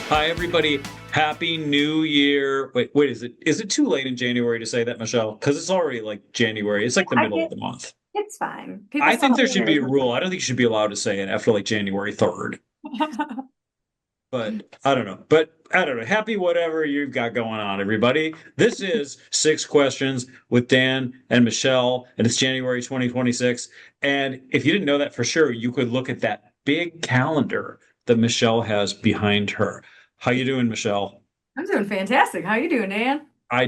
Hi, everybody. Happy New Year. Wait, is it too late in January to say that, Michelle? Because it's already like January. It's like the I middle of get the month. it's fine. People I still think have there New should be Year's. a rule. I don't think you should be allowed to say it after like January 3rd. But I don't know. But I don't know. Happy whatever you've got going on, everybody. This is Six Questions with Dan and Michelle, and it's January 2026. And if you didn't know that for sure, you could look at that big calendar that Michelle has behind her. How you doing, Michelle? I'm doing fantastic. How you doing, Dan? I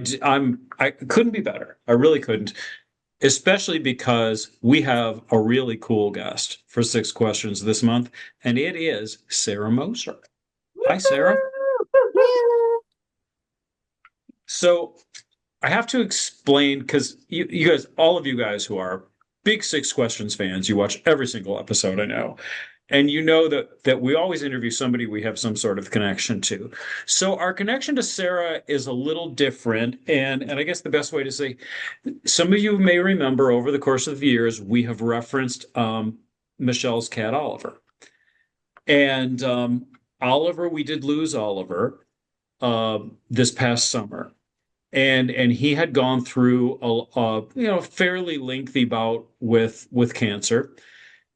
couldn't be better. I really couldn't, especially because we have a really cool guest for Six Questions this month, and it is Sara Moser. Hi, Sara. Woo! So I have to explain because you guys, all of you guys who are big Six Questions fans, you watch every single episode, I know. And you know that we always interview somebody we have some sort of connection to. So our connection to Sara is a little different. And I guess the best way to say, some of you may remember over the course of the years, we have referenced Michelle's cat Oliver. And Oliver, we did lose Oliver this past summer, and he had gone through a fairly lengthy bout with cancer.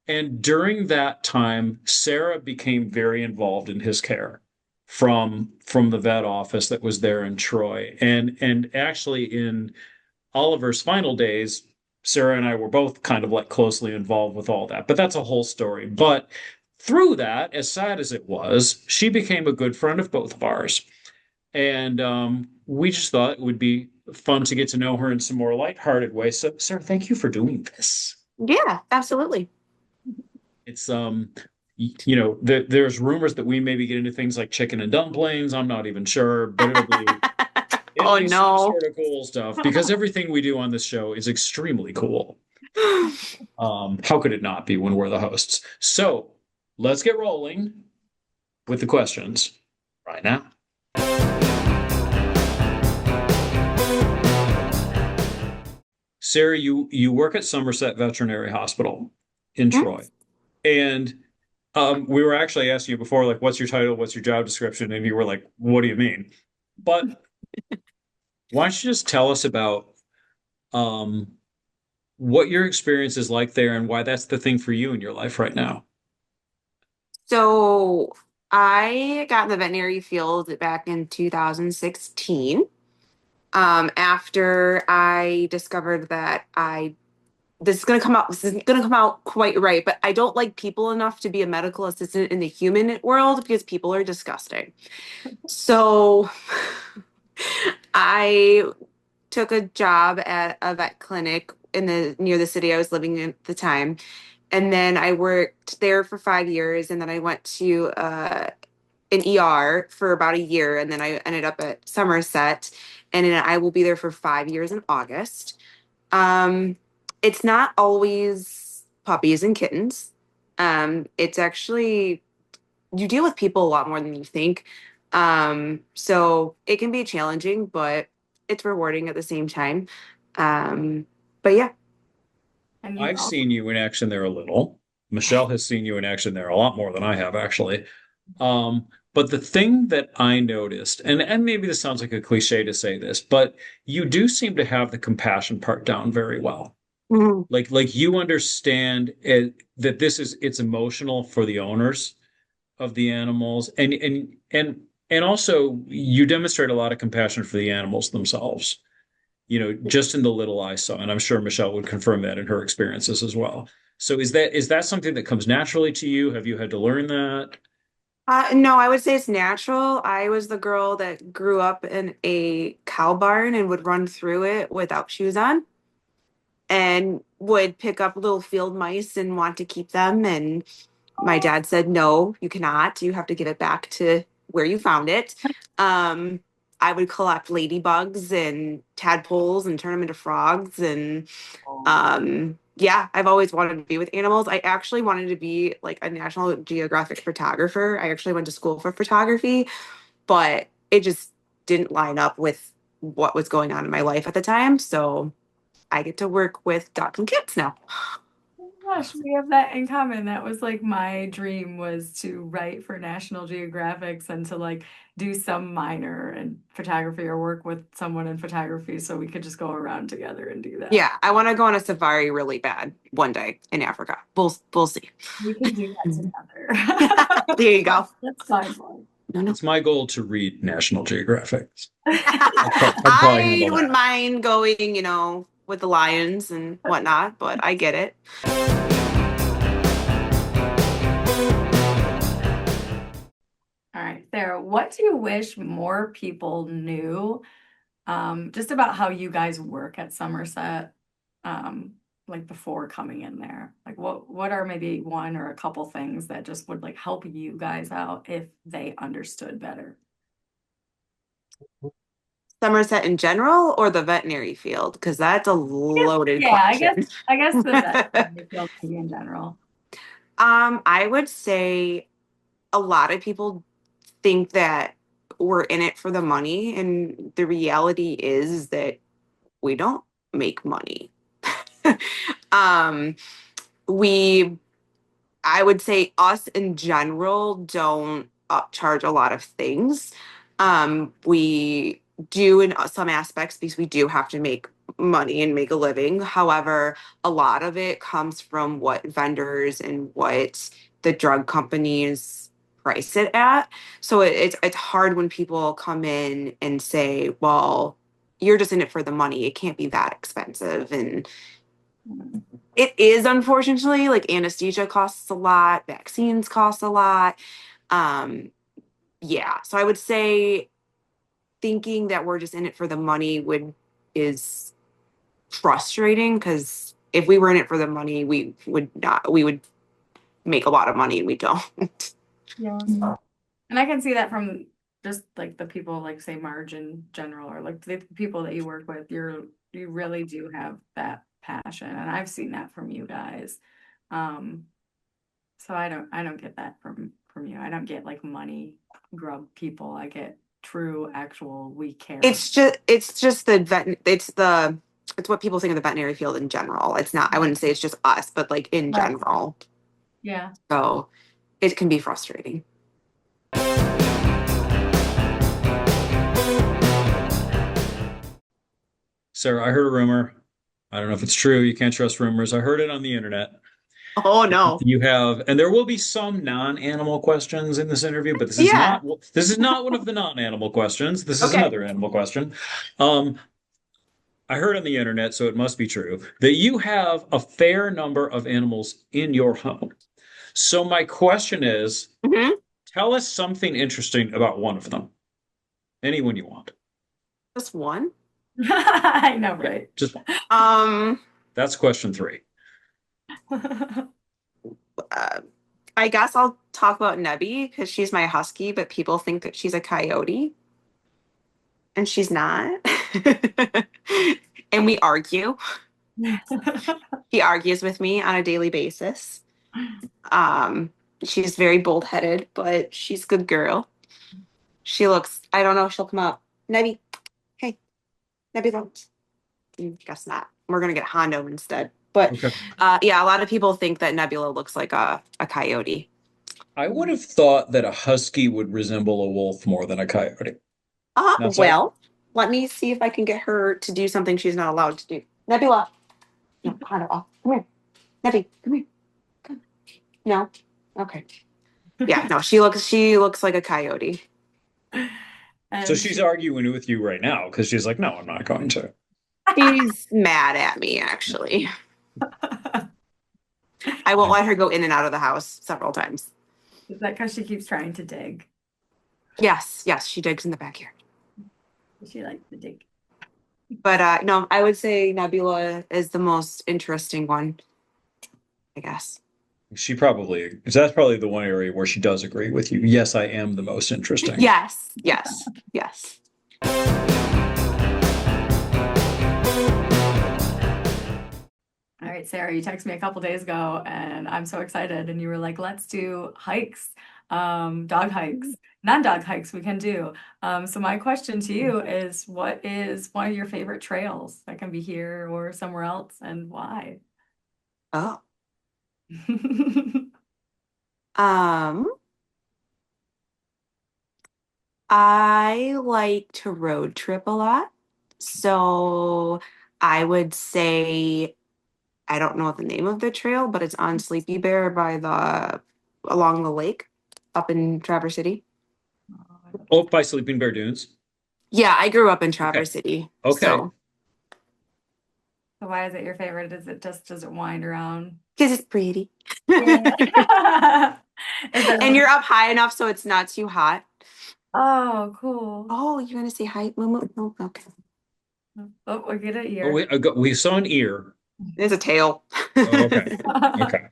And during that time, Sara became very involved in his care from the vet office that was there in Troy. And actually in Oliver's final days, Sara and I were both kind of like closely involved with all that. But that's a whole story. But through that, as sad as it was, she became a good friend of both of ours. And we just thought it would be fun to get to know her in some more lighthearted ways. So, Sara, thank you for doing this. Yeah, absolutely. It's there's rumors that we maybe get into things like chicken and dumplings. I'm not even sure, but it'll Oh be some no. sort of cool stuff because everything we do on this show is extremely cool. How could it not be when we're the hosts? So let's get rolling with the questions right now. Sara, you work at Somerset Veterinary Hospital in Troy, and we were actually asking you before, like, what's your title? What's your job description? And you were like, what do you mean? But why don't you just tell us about um, what your experience is like there and why that's the thing for you in your life right now? So I got in the veterinary field back in 2016. After I discovered that this isn't gonna come out quite right, but I don't like people enough to be a medical assistant in the human world because people are disgusting. So I took a job at a vet clinic in the near the city I was living in at the time. And then I worked there for 5 years, and then I went to an ER for about a year, and then I ended up at Somerset, and then I will be there for 5 years in August. Um, it's not always puppies and kittens. It's actually you deal with people a lot more than you think. So it can be challenging, but it's rewarding at the same time. Um, but yeah. And you I've also seen you in action there a little. Michelle has seen you in action there a lot more than I have, actually. But the thing that I noticed, and maybe this sounds like a cliche to say this, but you do seem to have the compassion part down very well. Mhm. Like you understand that it's emotional for the owners of the animals, and also you demonstrate a lot of compassion for the animals themselves. Just in the little I saw, and I'm sure Michelle would confirm that in her experiences as well. So is that something that comes naturally to you? Have you had to learn that? No, I would say it's natural. I was the girl that grew up in a cow barn and would run through it without shoes on and would pick up little field mice and want to keep them. And my dad said, no, you cannot. You have to give it back to where you found it. Um, I would collect ladybugs and tadpoles and turn them into frogs. And yeah, I've always wanted to be with animals. I actually wanted to be like a National Geographic photographer. I actually went to school for photography, but it just didn't line up with what was going on in my life at the time. So I get to work with dogs and cats now. gosh, we have that in common. That was like my dream was to write for National Geographics and to like do some minor in photography or work with someone in photography so we could just go around together and do that. Yeah, I want to go on a safari really bad one day in Africa. We'll see. We can do that together. There you go. That's fine. Boy. No, no. It's my goal to read National Geographic. I'd probably I handle wouldn't that. mind going, with the lions and whatnot, but I get it. All right, Sarah, what do you wish more people knew just about how you guys work at Somerset, like before coming in there? Like what are maybe one or a couple things that just would like help you guys out if they understood better? Somerset in general or the veterinary field? Because that's a loaded Yeah, I guess question. I guess the veterinary field maybe in general. I would say a lot of people think that we're in it for the money, and the reality is that we don't make money. um, we, I would say us in general don't upcharge a lot of things. We do in some aspects because we do have to make money and make a living. However, a lot of it comes from what vendors and what the drug companies price it at. So it's hard when people come in and say, "Well, you're just in it for the money. It can't be that expensive." And Mhm. it is, unfortunately, like anesthesia costs a lot, vaccines cost a lot. Um, yeah. So I would say thinking that we're just in it for the money would is frustrating because if we were in it for the money, we would make a lot of money and we don't. Yeah. And I can see that from just like the people like say Marge in general or like the people that you work with, you really do have that passion. And I've seen that from you guys. Um, so I don't get that from you. I don't get like money grub people. I get true actual we care. It's just it's what people think of the veterinary field in general. It's not, I wouldn't say it's just us, but like in Right. general. Yeah. So it can be frustrating. Sarah, I heard a rumor. I don't know if it's true. You can't trust rumors. I heard it on the internet. Oh no. You have, and there will be some non-animal questions in this interview, but Yeah. this is not one of the non-animal questions. This is Okay. another animal question. Um, I heard on the internet, so it must be true, that you have a fair number of animals in your home. So my question is, Hmm. tell us something interesting about one of them. Anyone you want. Just one. I know, Yeah, right? just one. Um, That's question three. uh, I guess I'll talk about Nebby because she's my husky, but people think that she's a coyote, and she's not. And we argue. He argues with me on a daily basis. Um, she's very bullheaded, but she's a good girl. I don't know, she'll come up. Nebby, hey, Nebby, don't. Guess not. We're gonna get Hondo instead. But Okay. yeah, a lot of people think that Nebula looks like a coyote. I would have thought that a husky would resemble a wolf more than a coyote. Not so? Well, let me see if I can get her to do something she's not allowed to do. Nebula, no, Hondo, off. Come here. Nebby, come here. Come. No. Okay. Yeah, no, she looks like a coyote. So And she's she arguing with you right now because she's like, no, I'm not going to. She's mad at me, actually. I won't let her go in and out of the house several times. is that because she keeps trying to dig? Yes, yes, she digs in the backyard. She likes to dig. But no, I would say Nebula is the most interesting one, I guess. She probably, because that's probably the one area where she does agree with you. Yes, I am the most interesting. Yes, yes, yes. All right, Sarah, you texted me a couple days ago and I'm so excited. And you were like, let's do hikes, dog hikes, non-dog hikes we can do. So my question to you is, what is one of your favorite trails that can be here or somewhere else and why? Oh. Um, I like to road trip a lot. So I would say I don't know the name of the trail, but it's on Sleepy Bear by the along the lake up in Traverse City. Oh, by Sleeping Bear Dunes. Yeah, I grew up in Okay. Traverse City. Okay. So, So why is it your favorite? Is it just does it wind around? because it's pretty. Yeah. Is there And like, you're up high enough so it's not too hot. oh, cool. Oh, you want to say hi, Momo? No, okay. Oh, we get it Oh, here. we saw an ear. There's a tail. Oh, okay. Okay.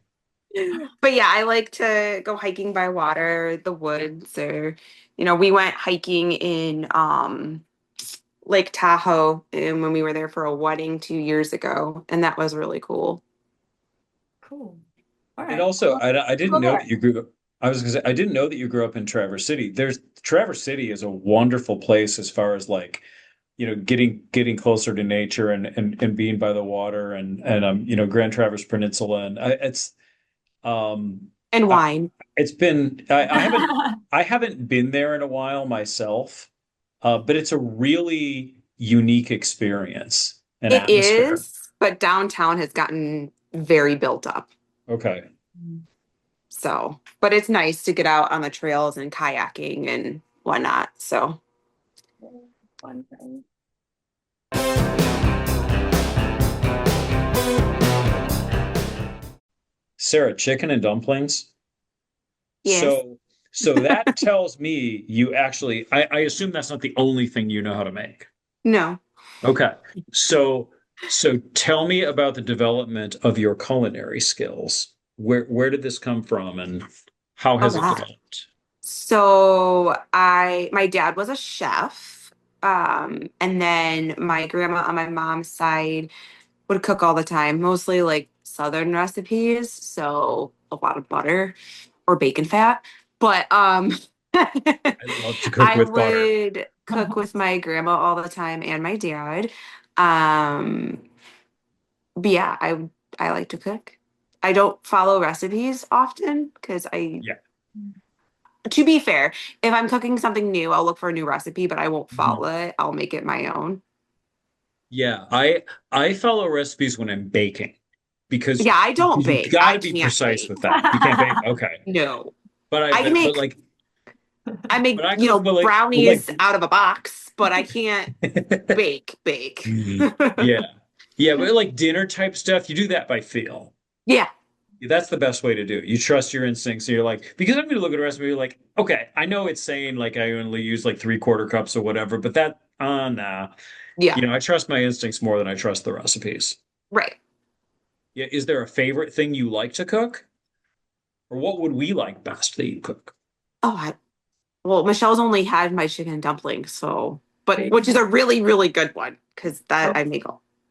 But yeah, I like to go hiking by water, the woods, or we went hiking in Lake Tahoe and when we were there for a wedding 2 years ago, and that was really cool. Cool. All And right. also, I didn't Go know that there. you grew up. I was gonna say I didn't know that you grew up in Traverse City. There's Traverse City is a wonderful place as far as like, getting closer to nature and being by the water and Grand Traverse Peninsula and um And I, wine. it's been I haven't been there in a while myself, but it's a really unique experience and It atmosphere. is, but downtown has gotten very built up. Okay. So, but it's nice to get out on the trails and kayaking and whatnot. So, Fun thing. Sarah, chicken and dumplings. yes. So, so that tells me you actually, I assume that's not the only thing you know how to make. No. Okay. So, so tell me about the development of your culinary skills. Where did this come from and how Oh, has it wow. developed? So my dad was a chef. And then my grandma on my mom's side would cook all the time, mostly like Southern recipes. So a lot of butter or bacon fat. But I love to cook I with butter. would cook with my grandma all the time and my dad. Um, but yeah, I like to cook. I don't follow recipes often because Yeah. to be fair, if I'm cooking something new, I'll look for a new recipe, but I won't Mhm. follow it. I'll make it my own. Yeah, I follow recipes when I'm baking because Yeah, I don't you bake. got I to be can't precise bake. with that. You can't bake. Okay. No. But I I can but make like I but make, I cook with like brownies out of a box, but I can't bake. Mhm. Yeah. Yeah, but like dinner type stuff, you do that by feel. Yeah. That's the best way to do it. You trust your instincts. And you're like, because I'm going to look at a recipe, you're like, okay, I know it's saying like I only use like 3/4 cups or whatever, but nah. Yeah. I trust my instincts more than I trust the recipes. Right. Yeah. Is there a favorite thing you like to cook? Or what would we like best that you cook? Oh, well, Michelle's only had my chicken dumplings, so but which is Bacon. a really, really good one because that I make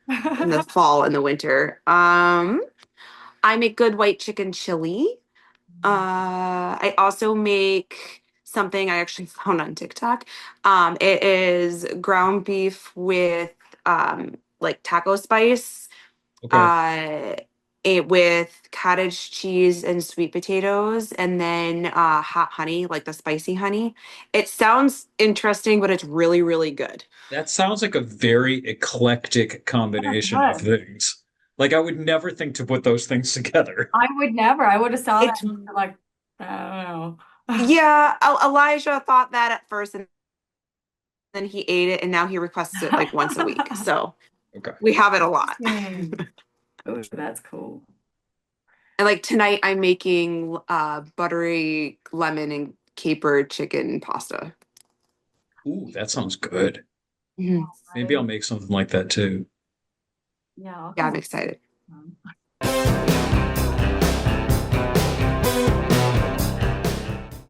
in the fall and the winter. I make good white chicken chili. I also make something I actually found on TikTok. It is ground beef with like taco spice, Okay. uh, it with cottage cheese and sweet potatoes, and then hot honey, like the spicy honey. It sounds interesting, but it's really, really good. That sounds like a very eclectic combination of Good. things. Like I would never think to put those things together. I would never. I would have saw that It's and been like, I don't know. yeah. Elijah thought that at first, and then he ate it, and now he requests it like once a week. So Okay. we have it a lot. Interesting. Oh, that's cool. And like tonight, I'm making buttery lemon and caper chicken pasta. Ooh, that sounds good. Mhm. Maybe I'll make something like that too. Yeah, I'll Yeah, come I'm up excited. with some.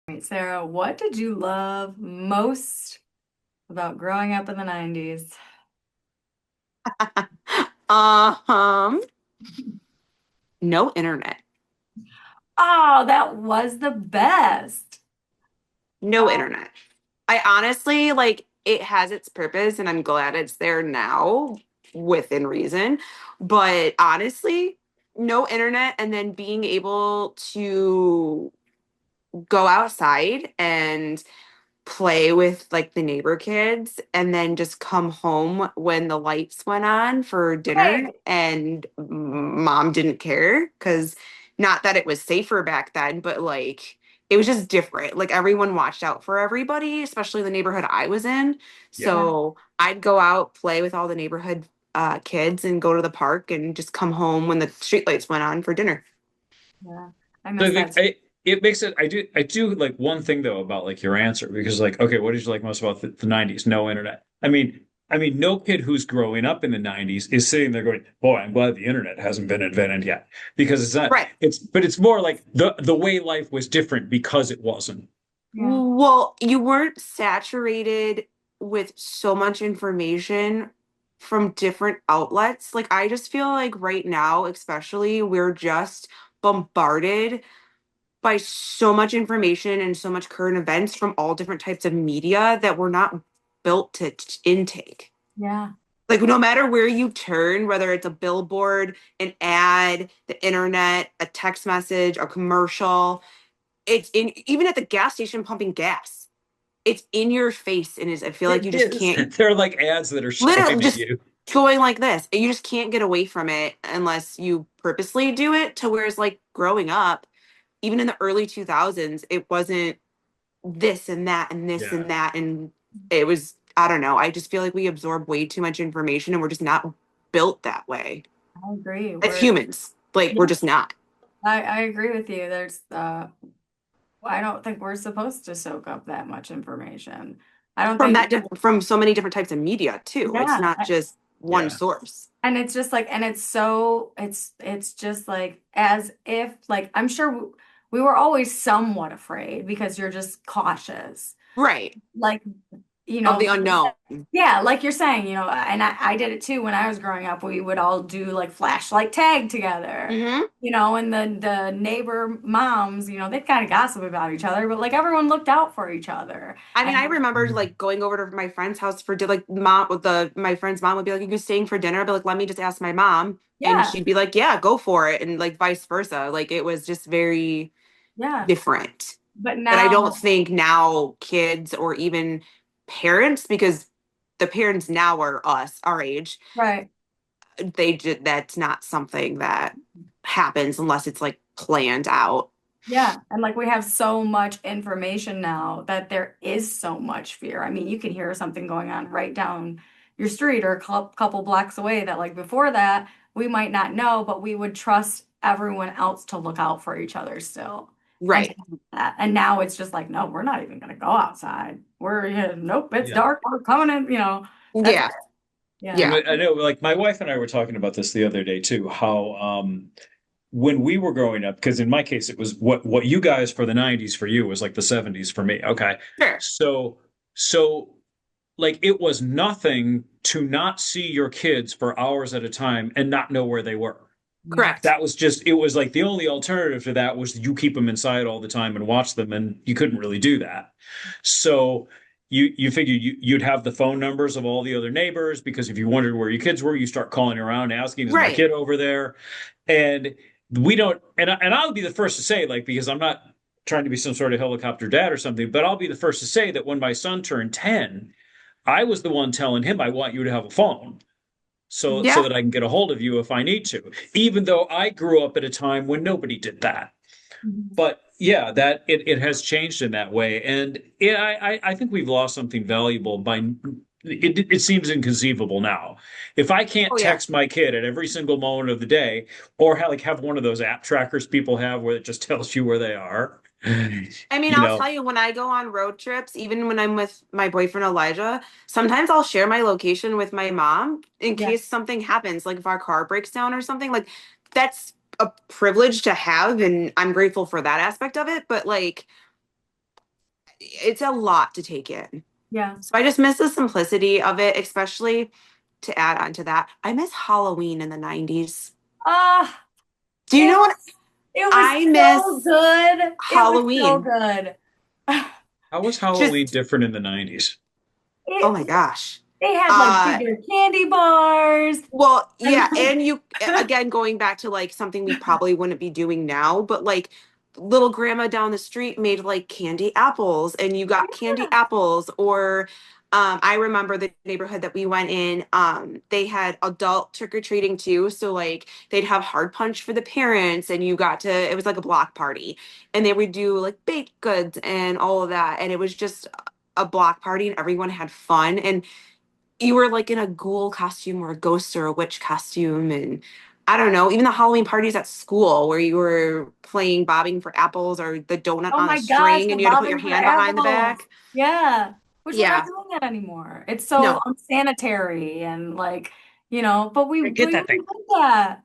Right, Sarah, what did you love most about growing up in the 90s? Um, no internet. Oh, that was the best. No internet. I honestly like it has its purpose and I'm glad it's there now within reason. But honestly, no internet, and then being able to go outside and play with like the neighbor kids and then just come home when the lights went on for dinner Right. and mom didn't care because not that it was safer back then, but like it was just different. Like everyone watched out for everybody, especially the neighborhood I was in. Yeah. Yeah. So I'd go out, play with all the neighborhood kids and go to the park and just come home when the streetlights went on for dinner. Yeah. I So miss that too. it makes it. I do like one thing though about like your answer because like okay, what did you like most about the 90s? No internet. I mean, no kid who's growing up in the 90s is sitting there going, "Boy, I'm glad the internet hasn't been invented yet," because it's not. Right. But it's more like the way life was different because it wasn't. Yeah. Well, you weren't saturated with so much information from different outlets. Like, I just feel like right now, especially, we're just bombarded by so much information and so much current events from all different types of media that we're not built to intake. Yeah. Like, no matter where you turn, whether it's a billboard, an ad, the internet, a text message, a commercial, it's in even at the gas station pumping gas. It's in your face and is I feel like you It just is. can't There are like ads that are literally showing at just you. going like this. You just can't get away from it unless you purposely do it to whereas like growing up, even in the early 2000s, it wasn't this and that and this Yeah. and that and it was I don't know. I just feel like we absorb way too much information and we're just not built that way I agree. as We're humans. Like we're yeah, just not. I agree with you. There's I don't think we're supposed to soak up that much information. I don't From think from so many different types of media too. It's yeah. not just one Yeah. source. And it's just like, and it's so, it's just like as if, like, I'm sure we were always somewhat afraid because you're just cautious. Right. Like, you Of the know, unknown. yeah, like you're saying, and I did it too when I was growing up. We would all do like flashlight tag together, Hmm. and the neighbor moms, they kind of gossip about each other, but like everyone looked out for each other. I mean, I And remember like going over to my friend's house for like mom with the my friend's mom would be like, "Are you staying for dinner?" I'd be like, "Let me just ask my mom," and yeah, she'd be like, "Yeah, go for it," and like vice versa. Like it was just very yeah. different. But That I don't now, think now kids or even parents, because the parents now are us, our age, right. they just that's not something that happens unless it's like planned out. Yeah, and like we have so much information now that there is so much fear. I mean, you can hear something going on right down your street or a couple blocks away that like before that we might not know, but we would trust everyone else to look out for each other still. And to Right. have that. And now it's just like, no, we're not even gonna go outside. We're yeah, nope, it's Yeah. dark, we're coming in, that's it. Yeah. Yeah. And Yeah. I know, like my wife and I were talking about this the other day too, how when we were growing up, because in my case it was what you guys for the 90s for you was like the 70s for me. Okay. Sure. So like it was nothing to not see your kids for hours at a time and not know where they were. Yeah. Correct. That was just it was like the only alternative to that was you keep them inside all the time and watch them, and you couldn't really do that. So you figured you'd have the phone numbers of all the other neighbors because if you wondered where your kids were, you start calling around asking, is my Right. kid over there? And we don't and I'll be the first to say, like, because I'm not trying to be some sort of helicopter dad or something, but I'll be the first to say that when my son turned 10, I was the one telling him I want you to have a phone so Yeah. that I can get a hold of you if I need to, even though I grew up at a time when nobody did that. Mhm. But yeah, that it has changed in that way. And yeah, I think we've lost something valuable by it seems inconceivable now. If I can't Oh yeah. text my kid at every single moment of the day or have one of those app trackers people have where it just tells you where they are, I mean, you I'll know, tell you when I go on road trips, even when I'm with my boyfriend Elijah, sometimes I'll share my location with my mom in Yeah. case something happens, like if our car breaks down or something. Like that's a privilege to have, and I'm grateful for that aspect of it, but like it's a lot to take in. Yeah. So I just miss the simplicity of it, especially to add on to that. I miss Halloween in the 90s. Ah, Do you it know what it was I so miss? good. It was so Halloween. good. how was Halloween Just, different in the 90s? oh It my gosh. They had like Uh, bigger candy bars. well, And yeah, and you again going back to like something we probably wouldn't be doing now, but like little grandma down the street made like candy apples and you got candy yeah. apples or I remember the neighborhood that we went in, they had adult trick-or-treating too. So like they'd have hard punch for the parents and you got to it was like a block party and they would do like baked goods and all of that. And it was just a block party and everyone had fun. And you were like in a ghoul costume or a ghost or a witch costume and I don't know, even the Halloween parties at school where you were playing bobbing for apples or the donut oh on a my gosh, string the and you had to put your bobbing for hand behind the apples. back. Yeah. Which we're not Yeah. doing that anymore. It's so No. unsanitary and like, but Get we that thing. did that.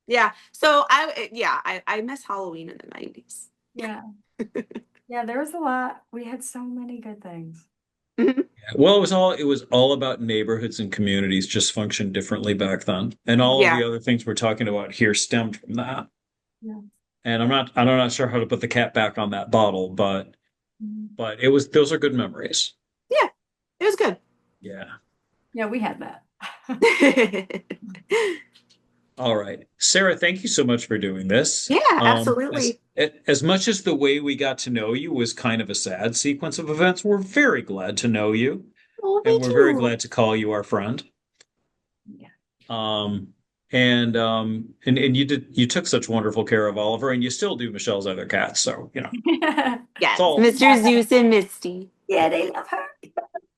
Yeah. So I miss Halloween in the 90s. Yeah. Yeah, there was a lot. We had so many good things. Mhm. Well, it was all about neighborhoods and communities just functioned differently back then. And all of the Yeah. other things we're talking about here stemmed from that. Yeah. And I'm not sure how to put the cat back on that bottle, but Mhm. it was those are good memories. Yeah. It was good. Yeah. Yeah, we had that. All right. Sarah, thank you so much for doing this. Yeah, As absolutely. as much as the way we got to know you was kind of a sad sequence of events, we're very glad to know you, Oh, and me we're very too. glad to call you our friend. Yeah. Um, and you took such wonderful care of Oliver, and you still do Michelle's other cats. So, it's Yes, all Mr. Zeus and Misty. Yeah, they love her.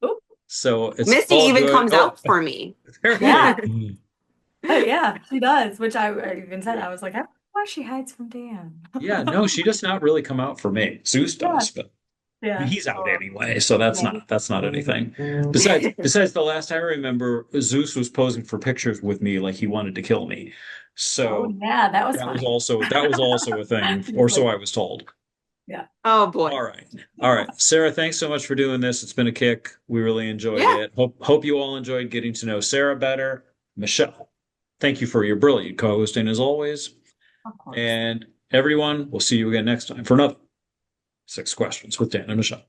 Oop. so it's Misty all even good. comes Oh, out for me. very Yeah. good. Oh, yeah, she does, which I even said, I was like, I don't know why she hides from Dan. Yeah, no, she does not really come out for me. Zeus Yeah. does, but Yeah. he's out Oh, anyway, so that's yeah. not anything. Besides the last I remember, Zeus was posing for pictures with me like he wanted to kill me. Oh, So yeah, that was that was funny. also that was also a thing, He's or so like, I was told. yeah. Oh boy. All right. All right. Sarah, thanks so much for doing this. It's been a kick. We really enjoyed Yeah. it. Hope you all enjoyed getting to know Sarah better. Michelle, thank you for your brilliant co-hosting as always. Of course. And everyone, we'll see you again next time for another Six Questions with Dan and Michelle.